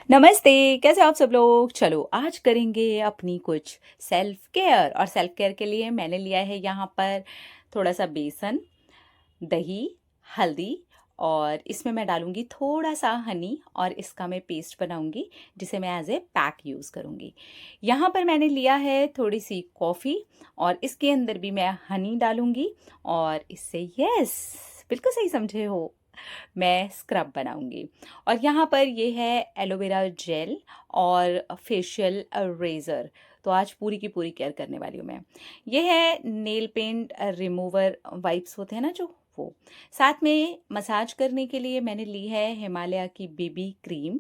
नमस्ते, कैसे हो आप सब लोग? चलो आज करेंगे अपनी कुछ सेल्फ केयर और सेल्फ केयर के लिए मैंने लिया है यहाँ पर थोड़ा-सा बेसन, दही, हल्दी और इसमें मैं डालूँगी थोड़ा-सा हनी और इसका मैं पेस्ट बनाऊँगी जिसे मैं एज़ ए पैक यूज़ करूँगी। यहाँ पर मैंने लिया है थोड़ी-सी कॉफ़ी और इसके अंदर भी मैं हनी डालूँगी और इससे यस, बिल्कुल सही समझे हो, मैं स्क्रब बनाऊँगी। और यहाँ पर ये है एलोवेरा जेल और फेशियल रेज़र। तो आज पूरी की पूरी केयर करने वाली हूँ मैं। ये है नेल पेंट रिमूवर वाइप्स होते हैं ना जो, वो। साथ में मसाज करने के लिए मैंने ली है हिमालय की बेबी क्रीम।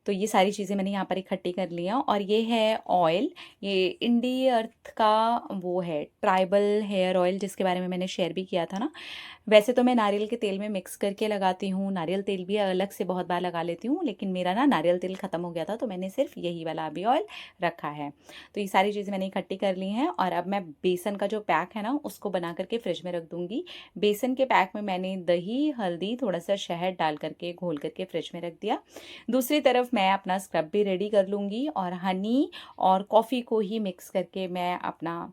तो ये सारी चीज़ें मैंने यहाँ पर इकट्ठी कर ली हैं और ये है ऑयल, ये इंडी अर्थ का वो है ट्राइबल हेयर ऑयल जिसके बारे में मैंने शेयर भी किया था ना। वैसे तो मैं नारियल के तेल में मिक्स करके लगाती हूँ, नारियल तेल भी अलग से बहुत बार लगा लेती हूँ, लेकिन मेरा ना नारियल तेल ख़त्म हो गया था तो मैंने सिर्फ यही वाला अभी ऑयल रखा है। तो ये सारी चीज़ें मैंने इकट्ठी कर ली हैं और अब मैं बेसन का जो पैक है ना उसको बना करके फ्रिज में रख दूँगी। बेसन के पैक में मैंने दही, हल्दी, थोड़ा-सा शहद डाल करके घोल करके फ्रिज में रख दिया। दूसरी तरफ मैं अपना स्क्रब भी रेडी कर लूँगी और हनी और कॉफ़ी को ही मिक्स करके मैं अपना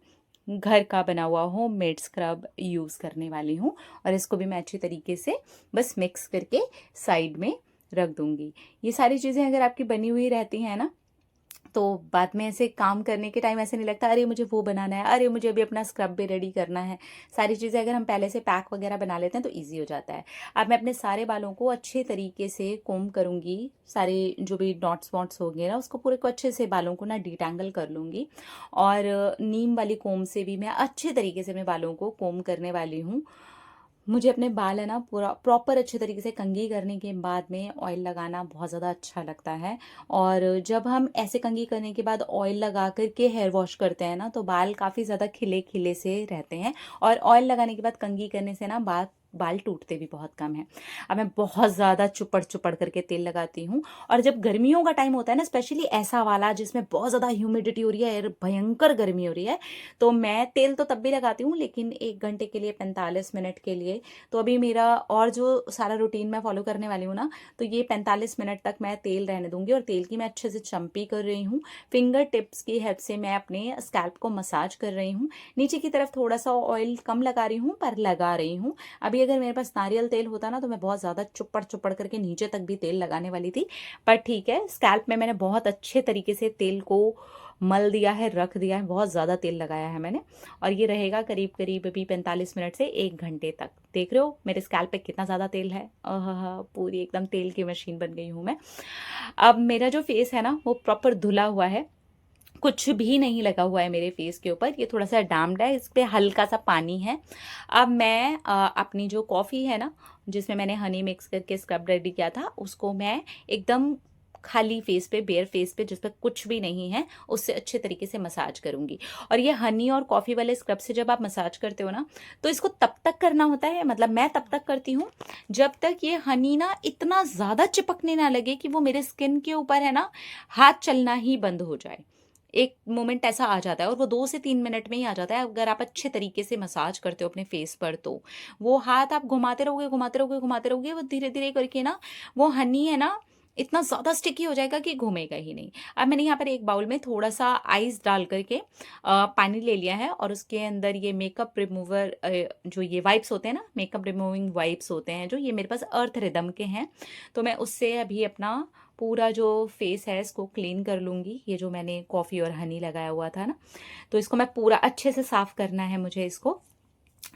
घर का बना हुआ होममेड स्क्रब यूज़ करने वाली हूँ और इसको भी मैं अच्छी तरीके से बस मिक्स करके साइड में रख दूँगी। ये सारी चीज़ें अगर आपकी बनी हुई रहती हैं ना, तो बाद में ऐसे काम करने के टाइम ऐसे नहीं लगता अरे मुझे वो बनाना है, अरे मुझे अभी अपना स्क्रब भी रेडी करना है। सारी चीज़ें अगर हम पहले से पैक वगैरह बना लेते हैं तो ईज़ी हो जाता है। अब मैं अपने सारे बालों को अच्छे तरीके से कोम्ब करूँगी, सारे जो भी डॉट्स वॉट्स होंगे ना उसको पूरे को अच्छे से बालों को ना डिटैंगल कर लूँगी और नीम वाली कोम्ब से भी मैं अच्छे तरीके से अपने बालों को कोम्ब करने वाली हूँ। मुझे अपने बाल है ना पूरा प्रॉपर अच्छे तरीके से कंघी करने के बाद में ऑयल लगाना बहुत ज़्यादा अच्छा लगता है। और जब हम ऐसे कंघी करने के बाद ऑयल लगा कर के हेयर वॉश करते हैं ना तो बाल काफ़ी ज़्यादा खिले खिले से रहते हैं और ऑयल लगाने के बाद कंघी करने से ना बाल बाल टूटते भी बहुत कम हैं। अब मैं बहुत ज़्यादा चुपड़ चुपड़ करके तेल लगाती हूँ और जब गर्मियों का टाइम होता है ना, स्पेशली ऐसा वाला जिसमें बहुत ज़्यादा ह्यूमिडिटी हो रही है, भयंकर गर्मी हो रही है, तो मैं तेल तो तब भी लगाती हूँ लेकिन 1 घंटे के लिए, 45 मिनट के लिए। तो अभी मेरा और जो सारा रूटीन मैं फॉलो करने वाली हूँ ना, तो ये 45 मिनट तक मैं तेल रहने दूंगी और तेल की मैं अच्छे से चम्पी कर रही हूँ। फिंगर टिप्स की हेल्प से मैं अपने स्कैल्प को मसाज कर रही हूँ। नीचे की तरफ थोड़ा सा ऑयल कम लगा रही हूँ पर लगा रही हूँ। अभी अगर मेरे पास नारियल तेल होता ना तो मैं बहुत ज़्यादा चुपड़ चुपड़ करके नीचे तक भी तेल लगाने वाली थी, पर ठीक है, स्कैल्प में मैंने बहुत अच्छे तरीके से तेल को मल दिया है, रख दिया है, बहुत ज़्यादा तेल लगाया है मैंने। और ये रहेगा करीब करीब अभी 45 मिनट से 1 घंटे तक। देख रहे हो मेरे स्कैल्प पे कितना ज़्यादा तेल है, पूरी एकदम तेल की मशीन बन गई हूँ मैं। अब मेरा जो फेस है ना वो प्रॉपर धुला हुआ है, कुछ भी नहीं लगा हुआ है मेरे फेस के ऊपर, ये थोड़ा सा डैम्ड है, इस पे हल्का सा पानी है। अब मैं अपनी जो कॉफ़ी है ना जिसमें मैंने हनी मिक्स करके स्क्रब रेडी किया था उसको मैं एकदम खाली फेस पे, बेयर फेस पे जिस पे कुछ भी नहीं है, उससे अच्छे तरीके से मसाज करूंगी। और ये हनी और कॉफ़ी वाले स्क्रब से जब आप मसाज करते हो ना तो इसको तब तक करना होता है, मतलब मैं तब तक करती हूँ जब तक ये हनी ना इतना ज़्यादा चिपकने ना लगे कि वो मेरे स्किन के ऊपर है ना हाथ चलना ही बंद हो जाए। एक मोमेंट ऐसा आ जाता है और वो 2 से 3 मिनट में ही आ जाता है अगर आप अच्छे तरीके से मसाज करते हो अपने फेस पर। तो वो हाथ आप घुमाते रहोगे घुमाते रहोगे घुमाते रहोगे, वो धीरे धीरे करके ना वो हनी है ना इतना ज़्यादा स्टिकी हो जाएगा कि घूमेगा ही नहीं। अब मैंने यहाँ पर एक बाउल में थोड़ा सा आइस डाल करके पानी ले लिया है और उसके अंदर ये मेकअप रिमूवर, जो ये वाइप्स होते हैं ना, मेकअप रिमूविंग वाइप्स होते हैं जो, ये मेरे पास अर्थ रिदम के हैं। तो मैं उससे अभी अपना पूरा जो फेस है इसको क्लीन कर लूँगी। ये जो मैंने कॉफ़ी और हनी लगाया हुआ था ना, तो इसको मैं पूरा अच्छे से साफ़ करना है मुझे इसको,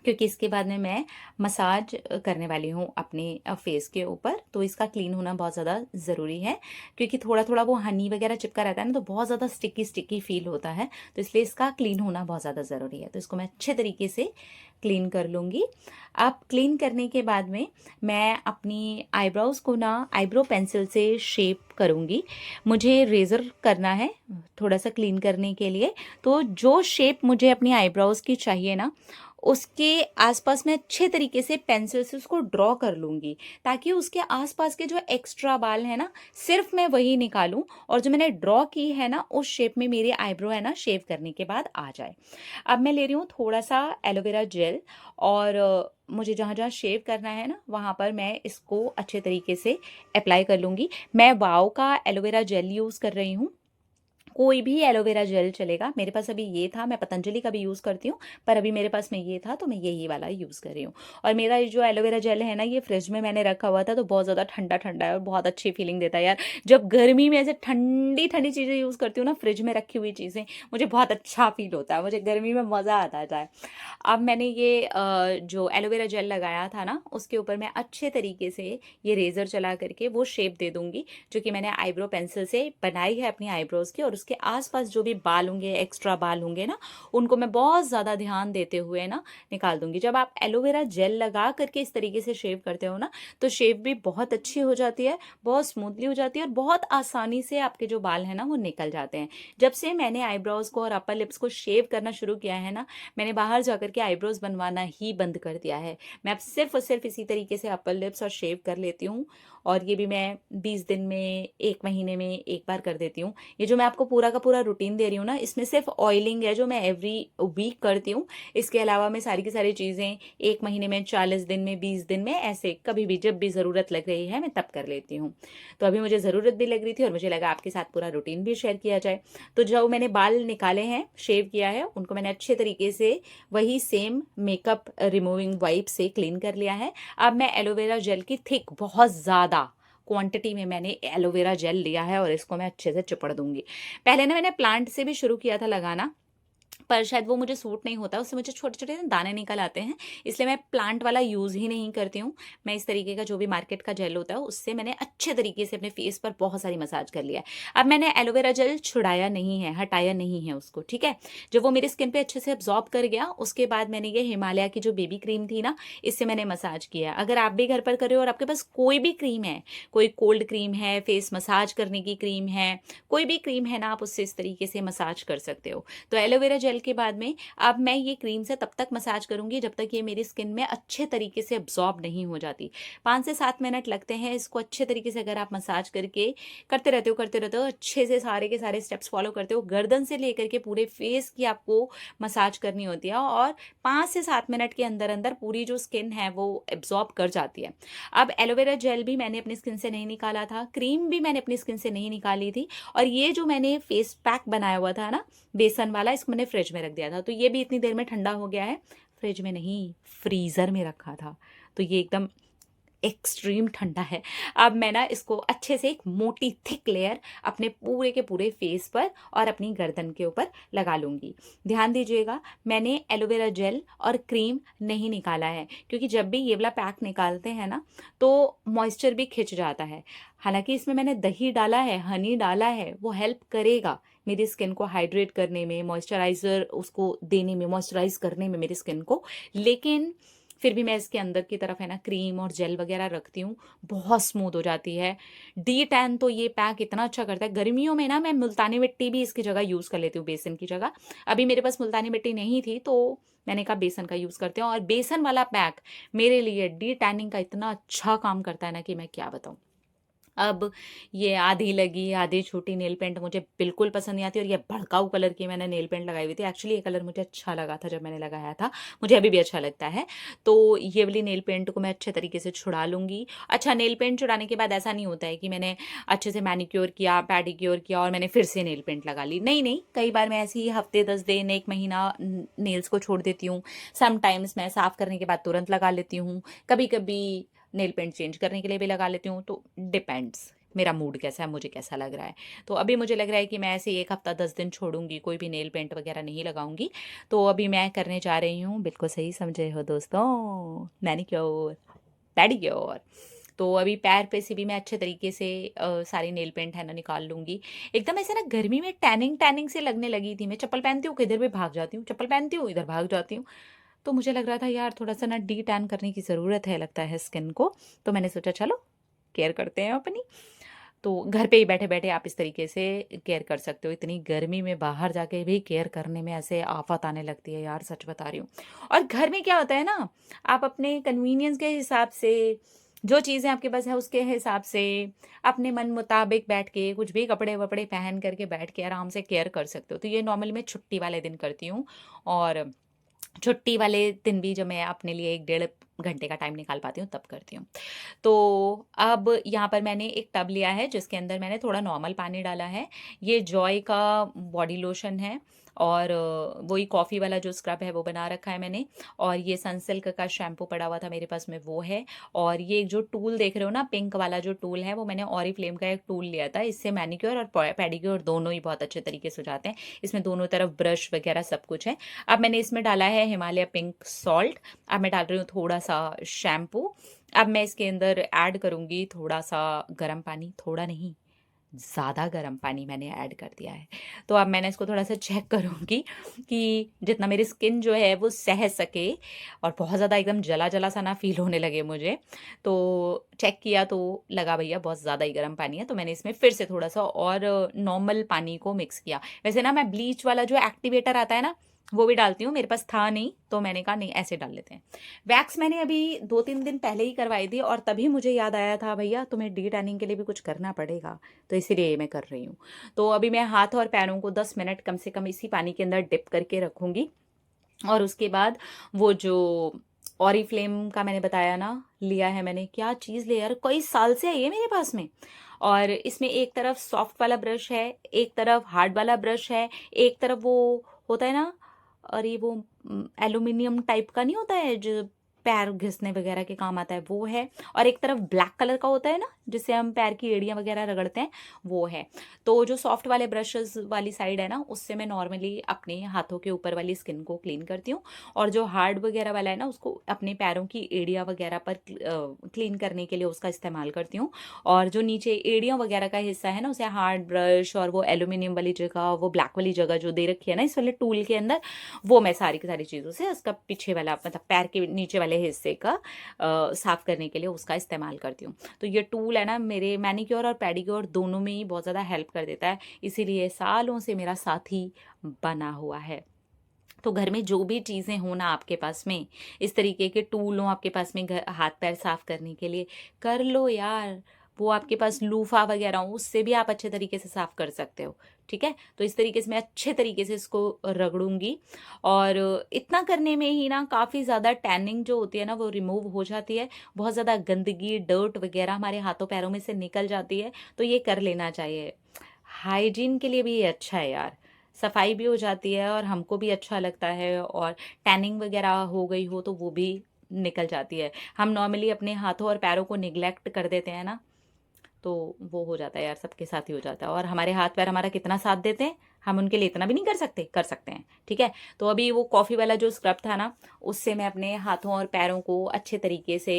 क्योंकि इसके बाद में मैं मसाज करने वाली हूँ अपने फेस के ऊपर। तो इसका क्लीन होना बहुत ज़्यादा ज़रूरी है क्योंकि थोड़ा थोड़ा वो हनी वगैरह चिपका रहता है ना तो बहुत ज़्यादा स्टिकी स्टिकी फील होता है, तो इसलिए इसका क्लीन होना बहुत ज़्यादा ज़रूरी है। तो इसको मैं अच्छे तरीके से क्लीन कर लूँगी। अब क्लीन करने के बाद में मैं अपनी आईब्रोज़ को ना आईब्रो पेंसिल से शेप करूँगी। मुझे रेज़र करना है थोड़ा सा क्लीन करने के लिए, तो जो शेप मुझे अपनी आईब्रोज़ की चाहिए ना उसके आसपास मैं अच्छे तरीके से पेंसिल से उसको ड्रॉ कर लूँगी, ताकि उसके आसपास के जो एक्स्ट्रा बाल हैं ना, सिर्फ मैं वही निकालूं और जो मैंने ड्रॉ की है ना उस शेप में मेरी आईब्रो है ना शेव करने के बाद आ जाए। अब मैं ले रही हूँ थोड़ा सा एलोवेरा जेल, और मुझे जहाँ जहाँ शेव करना है ना वहाँ पर मैं इसको अच्छे तरीके से अप्लाई कर लूँगी। मैं वाओ का एलोवेरा जेल यूज़ कर रही हूँ, कोई भी एलोवेरा जेल चलेगा। मेरे पास अभी ये था, मैं पतंजलि का भी यूज़ करती हूँ, पर अभी मेरे पास में ये था तो मैं यही वाला यूज़ कर रही हूँ। और मेरा ये जो एलोवेरा जेल है ना, ये फ्रिज में मैंने रखा हुआ था तो बहुत ज़्यादा ठंडा ठंडा है और बहुत अच्छी फीलिंग देता है यार। जब गर्मी में ऐसे ठंडी ठंडी चीज़ें यूज़ करती हूँ ना, फ्रिज में रखी हुई चीज़ें, मुझे बहुत अच्छा फील होता है, मुझे गर्मी में मज़ा आता है। अब मैंने ये जो एलोवेरा जेल लगाया था ना, उसके ऊपर मैं अच्छे तरीके से ये रेज़र चला करके वो शेप दे दूँगी जो कि मैंने आईब्रो पेंसिल से बनाई है अपनी आईब्रोज़ की। और उसके आसपास जो भी बाल होंगे, एक्स्ट्रा बाल होंगे ना, उनको मैं बहुत ज़्यादा ध्यान देते हुए ना निकाल दूँगी। जब आप एलोवेरा जेल लगा करके इस तरीके से शेव करते हो ना, तो शेप भी बहुत अच्छी हो जाती है, बहुत स्मूथली हो जाती है और बहुत आसानी से आपके जो बाल हैं ना वो निकल जाते हैं। जब से मैंने आईब्रोज़ को और अपर लिप्स को शेव करना शुरू किया है ना, मैंने बाहर जाकर के आईब्रोज़ बनवाना ही बंद कर दिया है। मैं अब सिर्फ़ और सिर्फ़ इसी तरीके से अपर लिप्स और शेव कर लेती हूँ, और ये भी मैं 20 दिन में, 1 महीने में एक बार कर देती हूँ। ये जो मैं आपको पूरा का पूरा रूटीन दे रही हूँ ना, इसमें सिर्फ़ ऑयलिंग है जो मैं एवरी वीक करती हूँ। इसके अलावा मैं सारी की सारी चीज़ें 1 महीने में, 40 दिन में, 20 दिन में, ऐसे कभी भी जब भी ज़रूरत लग रही है मैं तब कर लेती हूँ। तो अभी मुझे ज़रूरत भी लग रही थी और मुझे लगा आपके साथ पूरा रूटीन भी शेयर किया जाए। तो जो मैंने बाल निकाले हैं, शेव किया है, उनको मैंने अच्छे तरीके से वही सेम मेकअप रिमूविंग वाइप से क्लीन कर लिया है। अब मैं एलोवेरा जेल की थिक, बहुत ज़्यादा क्वांटिटी में मैंने एलोवेरा जेल लिया है और इसको मैं अच्छे से चिपड़ दूंगी। पहले ना मैंने प्लांट से भी शुरू किया था लगाना, पर शायद वो मुझे सूट नहीं होता, उससे मुझे छोटे-छोटे ना दाने निकल आते हैं, इसलिए मैं प्लांट वाला यूज़ ही नहीं करती हूँ। मैं इस तरीके का जो भी मार्केट का जेल होता है, उससे मैंने अच्छे तरीके से अपने फेस पर बहुत सारी मसाज कर लिया है। अब मैंने एलोवेरा जेल छुड़ाया नहीं है, हटाया नहीं है उसको, ठीक है? जब वो मेरी स्किन पे अच्छे से अब्ज़ॉर्ब कर गया, उसके बाद मैंने ये हिमालय की जो बेबी क्रीम थी ना, इससे मैंने मसाज किया। अगर आप भी घर पर कर रहे हो और आपके पास कोई भी क्रीम है, कोई कोल्ड क्रीम है, फेस मसाज करने की क्रीम है, कोई भी क्रीम है ना, आप उससे इस तरीके से मसाज कर सकते हो। तो एलोवेरा जेल के बाद में अब मैं ये क्रीम से तब तक मसाज करूंगी जब तक ये मेरी स्किन में अच्छे तरीके से अब्जॉर्ब नहीं हो जाती। 5 से 7 मिनट लगते हैं इसको अच्छे तरीके से, अगर आप मसाज करके करते रहते हो अच्छे से, सारे के सारे स्टेप्स फॉलो करते हो, गर्दन से लेकर के पूरे फेस की आपको मसाज करनी होती है, और 5 से 7 मिनट के अंदर अंदर पूरी जो स्किन है वो एब्जॉर्ब कर जाती है। अब एलोवेरा जेल भी मैंने अपनी स्किन से नहीं निकाला था, क्रीम भी मैंने अपनी स्किन से नहीं निकाली थी, और ये जो मैंने फेस पैक बनाया हुआ था ना बेसन वाला, इसको मैंने फ्रिज में रख दिया था, तो ये भी इतनी देर में ठंडा हो गया है। फ्रिज में नहीं, फ्रीज़र में रखा था, तो ये एकदम एक्सट्रीम ठंडा है। अब मैं ना इसको अच्छे से एक मोटी थिक लेयर अपने पूरे के पूरे फेस पर और अपनी गर्दन के ऊपर लगा लूँगी। ध्यान दीजिएगा, मैंने एलोवेरा जेल और क्रीम नहीं निकाला है, क्योंकि जब भी ये वाला पैक निकालते हैं ना तो मॉइस्चर भी खिंच जाता है। हालांकि इसमें मैंने दही डाला है, हनी डाला है, वो हेल्प करेगा मेरी स्किन को हाइड्रेट करने में, मॉइस्चराइज़र उसको देने में, मॉइस्चराइज करने में मेरी स्किन को। लेकिन फिर भी मैं इसके अंदर की तरफ है ना क्रीम और जेल वगैरह रखती हूँ, बहुत स्मूथ हो जाती है। डी टैन तो ये पैक इतना अच्छा करता है। गर्मियों में ना मैं मुल्तानी मिट्टी भी इसकी जगह यूज़ कर लेती हूँ, बेसन की जगह। अभी मेरे पास मुल्तानी मिट्टी नहीं थी तो मैंने कहा बेसन का यूज़ करते हैं, और बेसन वाला पैक मेरे लिए डी टैनिंग का इतना अच्छा काम करता है ना कि मैं क्या बताऊँ। अब ये आधी लगी आधी छूटी नेल पेंट मुझे बिल्कुल पसंद नहीं आती, और ये भड़काऊ कलर की मैंने नेल पेंट लगाई हुई थी। एक्चुअली ये कलर मुझे अच्छा लगा था जब मैंने लगाया था, मुझे अभी भी अच्छा लगता है। तो ये वाली नेल पेंट को मैं अच्छे तरीके से छुड़ा लूँगी। अच्छा, नेल पेंट छुड़ाने के बाद ऐसा नहीं होता है कि मैंने अच्छे से मैनिक्योर किया, पेडिक्योर किया और मैंने फिर से नेल पेंट लगा ली। नहीं नहीं, कई बार मैं ऐसे ही हफ्ते 10 दिन, 1 महीना नेल्स को छोड़ देती हूँ। समटाइम्स मैं साफ़ करने के बाद तुरंत लगा लेती हूँ। कभी कभी नेल पेंट चेंज करने के लिए भी लगा लेती हूँ, तो डिपेंड्स मेरा मूड कैसा है, मुझे कैसा लग रहा है। तो अभी मुझे लग रहा है कि मैं ऐसे 1 हफ्ता 10 दिन छोड़ूंगी, कोई भी नेल पेंट वगैरह नहीं लगाऊंगी। तो अभी मैं करने जा रही हूँ, बिल्कुल सही समझे हो दोस्तों, मैनिक्योर पेडिक्योर। तो अभी पैर पे से भी मैं अच्छे तरीके से सारी नेल पेंट है ना निकाल लूंगी। एकदम ऐसे ना गर्मी में टैनिंग टैनिंग से लगने लगी थी। मैं चप्पल पहनती हूँ किधर भी भाग जाती हूँ, चप्पल पहनती हूँ इधर भाग जाती हूँ। तो मुझे लग रहा था यार थोड़ा सा ना डी टैन करने की ज़रूरत है लगता है स्किन को, तो मैंने सोचा चलो केयर करते हैं अपनी। तो घर पे ही बैठे-बैठे आप इस तरीके से केयर कर सकते हो। इतनी गर्मी में बाहर जाके भी केयर करने में ऐसे आफ़त आने लगती है यार, सच बता रही हूँ। और घर में क्या होता है ना, आप अपने कन्वीनियंस के हिसाब से, जो चीज़ें आपके पास है उसके हिसाब से, अपने मन मुताबिक बैठ के कुछ भी कपड़े-वपड़े पहन कर के बैठ के आराम से केयर कर सकते हो। तो ये नॉर्मली मैं छुट्टी वाले दिन करती हूँ। और छुट्टी वाले दिन भी जब मैं अपने लिए 1 डेढ़ घंटे का टाइम निकाल पाती हूँ तब करती हूँ। तो अब यहाँ पर मैंने एक टब लिया है जिसके अंदर मैंने थोड़ा नॉर्मल पानी डाला है। ये जॉय का बॉडी लोशन है और वही कॉफ़ी वाला जो स्क्रब है वो बना रखा है मैंने। और ये सनसिल्क का शैम्पू पड़ा हुआ था मेरे पास में, वो है। और ये जो टूल देख रहे हो ना, पिंक वाला जो टूल है, वो मैंने ओरिफ्लेम का एक टूल लिया था। इससे मैनीक्योर और पेडिक्योर दोनों ही बहुत अच्छे तरीके से हो जाते हैं। इसमें दोनों तरफ ब्रश वगैरह सब कुछ है। अब मैंने इसमें डाला है हिमालय पिंक सॉल्ट। अब मैं डाल रही हूँ थोड़ा सा शैम्पू। अब मैं इसके अंदर ऐड करूँगी थोड़ा सा गर्म पानी, थोड़ा नहीं, ज़्यादा गर्म पानी मैंने ऐड कर दिया है। तो अब मैंने इसको थोड़ा-सा चेक करूँगी कि जितना मेरी स्किन जो है वो सह सके और बहुत ज़्यादा एकदम जला-जला सा ना फ़ील होने लगे मुझे। तो चेक किया तो लगा भैया बहुत ज़्यादा ही गर्म पानी है, तो मैंने इसमें फिर से थोड़ा-सा और नॉर्मल पानी को मिक्स किया। वैसे ना मैं ब्लीच वाला जो एक्टिवेटर आता है ना, वो भी डालती हूँ, मेरे पास था नहीं, तो मैंने कहा नहीं ऐसे डाल लेते हैं। वैक्स मैंने अभी 2-3 दिन पहले ही करवाई थी और तभी मुझे याद आया था भैया तुम्हें डी टैनिंग के लिए भी कुछ करना पड़ेगा, तो इसीलिए मैं कर रही हूँ। तो अभी मैं हाथ और पैरों को 10 मिनट कम से कम इसी पानी के अंदर डिप करके रखूँगी। और उसके बाद वो जो ओरिफ्लेम का मैंने बताया ना, लिया है मैंने, क्या चीज़ ले यार, कई साल से है ये मेरे पास में। और इसमें एक तरफ सॉफ्ट वाला ब्रश है, एक तरफ हार्ड वाला ब्रश है, एक तरफ वो होता है ना, अरे वो एल्यूमिनियम टाइप का नहीं होता है जो पैर घिसने वगैरह के काम आता है, वो है। और एक तरफ ब्लैक कलर का होता है ना, जिससे हम पैर की एड़ियाँ वगैरह रगड़ते हैं, वो है। तो जो सॉफ्ट वाले ब्रशेस वाली साइड है ना, उससे मैं नॉर्मली अपने हाथों के ऊपर वाली स्किन को क्लीन करती हूँ। और जो हार्ड वगैरह वाला है ना, उसको अपने पैरों की एड़ियाँ वगैरह पर क्लीन करने के लिए उसका इस्तेमाल करती हूँ। और जो नीचे एड़ियाँ वगैरह का हिस्सा है ना, उसे हार्ड ब्रश और वो एल्यूमिनियम वाली जगह, वो ब्लैक वाली जगह जो दे रखी है ना इस वाले टूल के अंदर, वो मैं सारी की सारी चीज़ों से उसका पीछे वाला मतलब पैर के नीचे वाले हिस्से का साफ करने के लिए उसका इस्तेमाल करती हूँ। तो ये टूल है ना, मेरे मैनीक्योर और पेडिक्योर दोनों में ही बहुत ज़्यादा हेल्प कर देता है, इसीलिए सालों से मेरा साथी बना हुआ है। तो घर में जो भी चीज़ें हो ना आपके पास में, इस तरीके के टूल हों आपके पास में घर हाथ पैर साफ करने के लिए, कर लो यार। वो आपके पास लूफा वगैरह हो, उससे भी आप अच्छे तरीके से साफ कर सकते हो। ठीक है, तो इस तरीके से मैं अच्छे तरीके से इसको रगड़ूंगी। और इतना करने में ही ना काफ़ी ज़्यादा टैनिंग जो होती है ना वो रिमूव हो जाती है। बहुत ज़्यादा गंदगी डर्ट वगैरह हमारे हाथों पैरों में से निकल जाती है, तो ये कर लेना चाहिए। हाइजीन के लिए भी ये अच्छा है यार, सफाई भी हो जाती है और हमको भी अच्छा लगता है। और टैनिंग वगैरह हो गई हो तो वो भी निकल जाती है। हम नॉर्मली अपने हाथों और पैरों को निग्लेक्ट कर देते हैं ना, तो वो हो जाता है यार, सबके साथ ही हो जाता है। और हमारे हाथ पैर हमारा कितना साथ देते हैं, हम उनके लिए इतना भी नहीं कर सकते, कर सकते हैं। ठीक है, तो अभी वो कॉफ़ी वाला जो स्क्रब था ना, उससे मैं अपने हाथों और पैरों को अच्छे तरीके से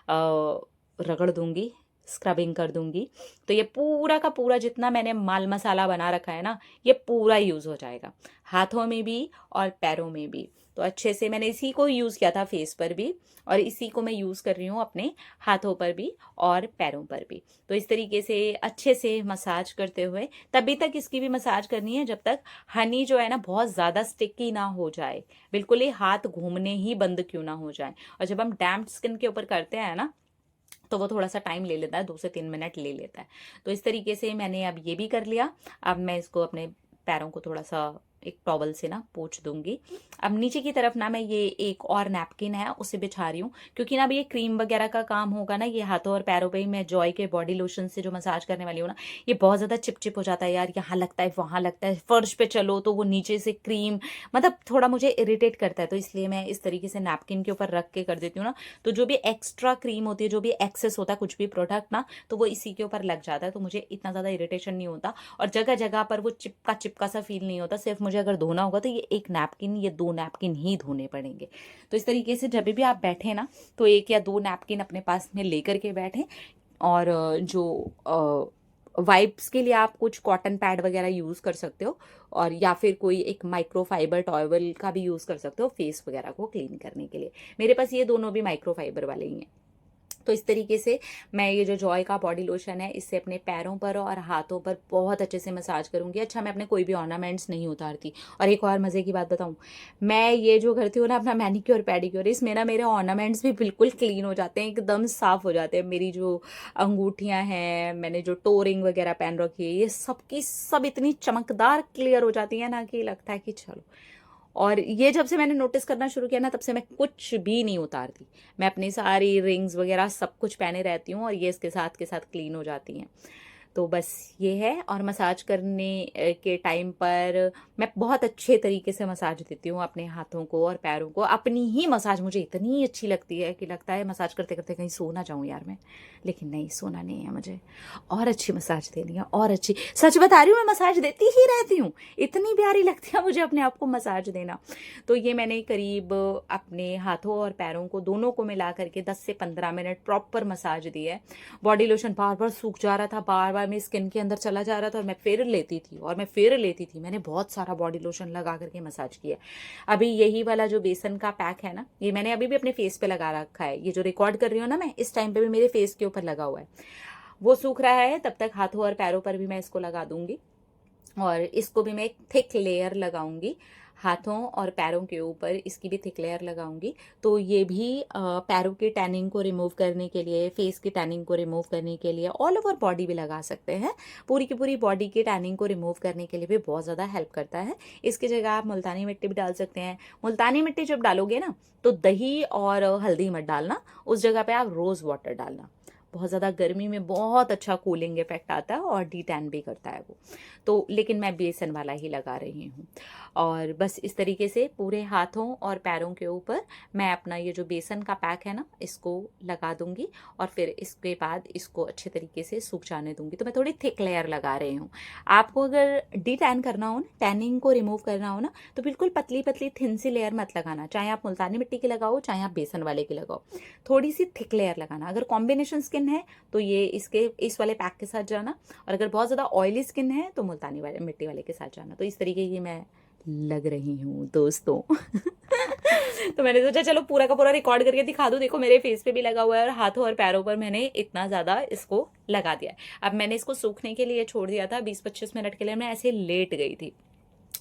रगड़ दूंगी, स्क्रबिंग कर दूंगी। तो ये पूरा का पूरा जितना मैंने माल मसाला बना रखा है ना, ये पूरा यूज़ हो जाएगा, हाथों में भी और पैरों में भी। तो अच्छे से मैंने इसी को यूज़ किया था फेस पर भी, और इसी को मैं यूज़ कर रही हूँ अपने हाथों पर भी और पैरों पर भी। तो इस तरीके से अच्छे से मसाज करते हुए, तभी तक इसकी भी मसाज करनी है जब तक हनी जो है ना बहुत ज़्यादा स्टिकी ना हो जाए, बिल्कुल ही हाथ घूमने ही बंद क्यों ना हो जाए। और जब हम डैम्प स्किन के ऊपर करते हैं ना, तो वो थोड़ा सा टाइम ले लेता है, 2 से 3 मिनट ले लेता है। तो इस तरीके से मैंने अब ये भी कर लिया। अब मैं इसको अपने पैरों को थोड़ा सा एक टॉवल से ना पोंछ दूंगी। अब नीचे की तरफ ना मैं ये एक और नैपकिन है उसे बिछा रही हूँ, क्योंकि ना अब ये क्रीम वगैरह का काम होगा ना, ये हाथों और पैरों पे ही मैं जॉय के बॉडी लोशन से जो मसाज करने वाली हूँ ना, ये बहुत ज़्यादा चिपचिप हो जाता है यार, यहाँ लगता है वहाँ लगता है, फर्श पे चलो तो वो नीचे से क्रीम, मतलब थोड़ा मुझे इरिटेट करता है। तो इसलिए मैं इस तरीके से नैपकिन के ऊपर रख के कर देती हूँ ना, तो जो भी एक्स्ट्रा क्रीम होती है, जो भी एक्सेस होता है कुछ भी प्रोडक्ट ना, तो वो इसी के ऊपर लग जाता है, तो मुझे इतना ज़्यादा इरिटेशन नहीं होता। और जगह जगह पर वो चिपका चिपका सा फील नहीं होता। सिर्फ मुझे अगर धोना होगा तो ये एक नैपकिन, ये 2 नैपकिन ही धोने पड़ेंगे। तो इस तरीके से जब भी आप बैठे ना, तो 1 या 2 नैपकिन अपने पास में लेकर के बैठें। और जो वाइप्स के लिए आप कुछ कॉटन पैड वगैरह यूज़ कर सकते हो, और या फिर कोई एक माइक्रोफाइबर टॉवल का भी यूज़ कर सकते हो फेस वगैरह को क्लीन करने के लिए। मेरे पास ये दोनों भी माइक्रोफाइबर वाले ही हैं। तो इस तरीके से मैं ये जो जॉय का बॉडी लोशन है इससे अपने पैरों पर और हाथों पर बहुत अच्छे से मसाज करूँगी। अच्छा, मैं अपने कोई भी ऑर्नामेंट्स नहीं उतारती। और एक और मज़े की बात बताऊँ, मैं ये जो करती हूँ ना अपना मैनिक्योर पेडिक्योर, इसमें ना मेरे ऑर्नामेंट्स भी बिल्कुल क्लीन हो जाते हैं, एकदम साफ़ हो जाते हैं। मेरी जो अंगूठियाँ हैं, मैंने जो टो रिंग वगैरह पहन रखी है, ये सब की सब इतनी चमकदार क्लियर हो जाती है ना कि लगता है कि चलो। और ये जब से मैंने नोटिस करना शुरू किया ना, तब से मैं कुछ भी नहीं उतारती। मैं अपनी सारी रिंग्स वगैरह सब कुछ पहने रहती हूँ और ये इसके साथ के साथ क्लीन हो जाती हैं। तो बस ये है। और मसाज करने के टाइम पर मैं बहुत अच्छे तरीके से मसाज देती हूँ अपने हाथों को और पैरों को। अपनी ही मसाज मुझे इतनी अच्छी लगती है कि लगता है मसाज करते करते कहीं सो ना जाऊँ यार मैं। लेकिन नहीं, सोना नहीं है मुझे, और अच्छी मसाज देनी है, और अच्छी। सच बता रही हूँ, मैं मसाज देती ही रहती हूँ, इतनी प्यारी लगती है मुझे अपने आप को मसाज देना। तो ये मैंने करीब अपने हाथों और पैरों को दोनों को मिला करके 10 से 15 मिनट प्रॉपर मसाज दी है। बॉडी लोशन बार बार सूख जा रहा था, बार बार मेरी स्किन के अंदर चला जा रहा था और मैं फिर लेती थी और मैं फिर लेती थी। मैंने बहुत सारा बॉडी लोशन लगा करके मसाज किया। अभी यही वाला जो बेसन का पैक है ना, ये मैंने अभी भी अपने फेस पे लगा रखा है। ये जो रिकॉर्ड कर रही हूँ ना मैं, इस टाइम पे भी मेरे फेस के ऊपर लगा हुआ है। वो सूख रहा है, तब तक हाथों और पैरों पर भी मैं इसको लगा दूंगी। और इसको भी मैं एक थिक लेयर लगाऊंगी हाथों और पैरों के ऊपर, इसकी भी थिक लेयर लगाऊंगी। तो ये भी पैरों की टैनिंग को रिमूव करने के लिए, फेस की टैनिंग को रिमूव करने के लिए, ऑल ओवर बॉडी भी लगा सकते हैं। पूरी की पूरी बॉडी की टैनिंग को रिमूव करने के लिए भी बहुत ज़्यादा हेल्प करता है। इसकी जगह आप मुल्तानी मिट्टी भी डाल सकते हैं। मुल्तानी मिट्टी जब डालोगे ना, तो दही और हल्दी मत डालना, उस जगह पे आप रोज़ वाटर डालना। बहुत ज़्यादा गर्मी में बहुत अच्छा कूलिंग इफेक्ट आता है और डी टैन भी करता है वो। तो लेकिन मैं बेसन वाला ही लगा रही हूँ। और बस इस तरीके से पूरे हाथों और पैरों के ऊपर मैं अपना ये जो बेसन का पैक है ना, इसको लगा दूंगी और फिर इसके बाद इसको अच्छे तरीके से सूख जाने दूंगी। तो मैं थोड़ी थिक लेयर लगा रही हूँ। आपको अगर डी टैन करना हो ना, टैनिंग को रिमूव करना हो ना, तो बिल्कुल पतली पतली थिन सी लेयर मत लगाना। चाहे आप मुल्तानी मिट्टी की लगाओ, चाहे आप बेसन वाले की लगाओ, थोड़ी सी थिक लेयर लगाना। अगर कॉम्बिनेशन स्किन है तो ये इस वाले पैक के साथ जाना, और अगर बहुत ज़्यादा ऑयली स्किन है तो मुल्तानी वाले मिट्टी वाले के साथ जाना। तो इस तरीके की मैं लग रही हूँ दोस्तों। तो मैंने सोचा चलो पूरा का पूरा रिकॉर्ड करके दिखा दूँ। देखो मेरे फेस पे भी लगा हुआ है और हाथों और पैरों पर मैंने इतना ज़्यादा इसको लगा दिया है। अब मैंने इसको सूखने के लिए छोड़ दिया था 20-25 मिनट के लिए, मैं ऐसे लेट गई थी।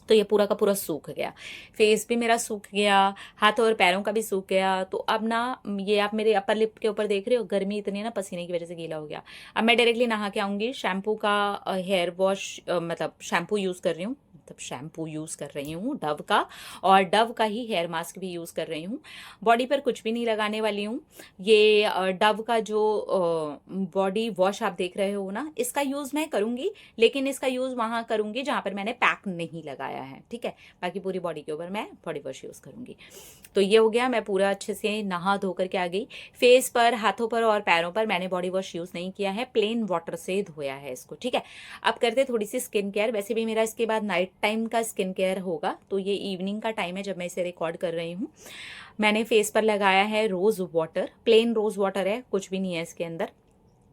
तो ये पूरा का पूरा सूख गया, फेस भी मेरा सूख गया, हाथों और पैरों का भी सूख गया। तो अब ना, ये आप मेरे अपर लिप के ऊपर देख रहे हो, गर्मी इतनी है ना, पसीने की वजह से गीला हो गया। अब मैं डायरेक्टली नहा के आऊंगी। शैम्पू का हेयर वॉश, मतलब शैम्पू यूज़ कर रही हूँ, मतलब शैम्पू यूज़ कर रही हूँ डव का, और डव का ही हेयर मास्क भी यूज़ कर रही हूँ। बॉडी पर कुछ भी नहीं लगाने वाली हूँ। ये डव का जो बॉडी वॉश आप देख रहे हो ना, इसका यूज़ मैं करूँगी, लेकिन इसका यूज़ वहाँ करूँगी जहाँ पर मैंने पैक नहीं लगाया है, ठीक है। बाकी पूरी बॉडी के ऊपर मैं बॉडी वॉश यूज़ करूँगी। तो ये हो गया, मैं पूरा अच्छे से नहा धो करके आ गई। फेस पर, हाथों पर और पैरों पर मैंने बॉडी वॉश यूज़ नहीं किया है, प्लेन वाटर से धोया है इसको, ठीक है। अब करते थोड़ी सी स्किन केयर। वैसे भी मेरा इसके बाद नाइट टाइम का स्किन केयर होगा, तो ये इवनिंग का टाइम है जब मैं इसे रिकॉर्ड कर रही हूँ। मैंने फेस पर लगाया है rose water, plain rose water है, कुछ भी नहीं है इसके अंदर।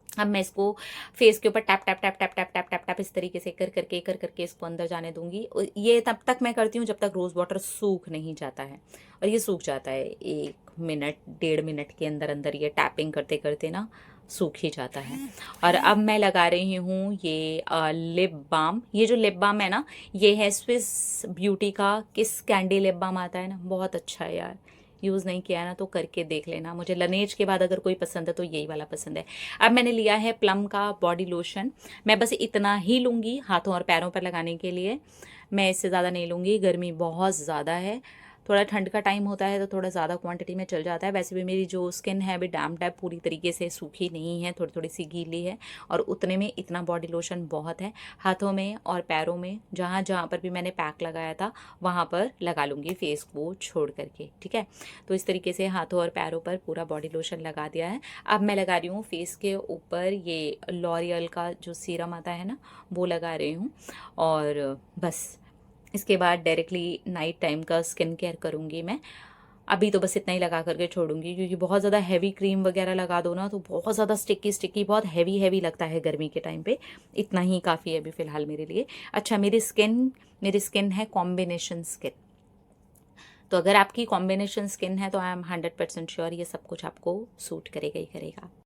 अब मैं इसको फेस के ऊपर tap tap tap tap tap tap tap tap इस तरीके से कर करके इसको अंदर जाने दूंगी। ये तब तक मैं करती हूँ जब तक रोज़ वाटर सूख नहीं जाता है। और ये सूख जाता है 1 मिनट 1.5 मिनट के अंदर अंदर, ये टैपिंग करते करते ना सूख ही जाता है। और अब मैं लगा रही हूँ ये लिप बाम। ये जो लिप बाम है ना, ये है स्विस ब्यूटी का किस कैंडी लिप बाम आता है ना, बहुत अच्छा है यार। यूज़ नहीं किया है ना तो करके देख लेना। मुझे लनेज के बाद अगर कोई पसंद है तो यही वाला पसंद है। अब मैंने लिया है प्लम का बॉडी लोशन। मैं बस इतना ही लूँगी हाथों और पैरों पर लगाने के लिए, मैं इससे ज़्यादा नहीं लूँगी। गर्मी बहुत ज़्यादा है, थोड़ा ठंड का टाइम होता है तो थोड़ा ज़्यादा क्वांटिटी में चल जाता है। वैसे भी मेरी जो स्किन है अभी डैम्प्ड है, पूरी तरीके से सूखी नहीं है, थोड़ी थोड़ी सी गीली है, और उतने में इतना बॉडी लोशन बहुत है। हाथों में और पैरों में, जहाँ जहाँ पर भी मैंने पैक लगाया था वहाँ पर लगा लूँगी, फेस को छोड़ करके, ठीक है। तो इस तरीके से हाथों और पैरों पर पूरा बॉडी लोशन लगा दिया है। अब मैं लगा रही हूँ फेस के ऊपर ये लॉरियल का जो सीरम आता है ना, वो लगा रही हूँ। और बस इसके बाद डायरेक्टली नाइट टाइम का स्किन केयर करूँगी मैं। अभी तो बस इतना ही लगा करके छोड़ूंगी, क्योंकि बहुत ज़्यादा हैवी क्रीम वगैरह लगा दो ना तो बहुत ज़्यादा स्टिकी स्टिकी, बहुत हैवी हैवी लगता है गर्मी के टाइम पे। इतना ही काफ़ी है अभी फ़िलहाल मेरे लिए। अच्छा, मेरी स्किन है कॉम्बिनेशन स्किन। तो अगर आपकी कॉम्बिनेशन स्किन है तो आई एम 100% श्योर ये सब कुछ आपको सूट करेगा ही करेगा।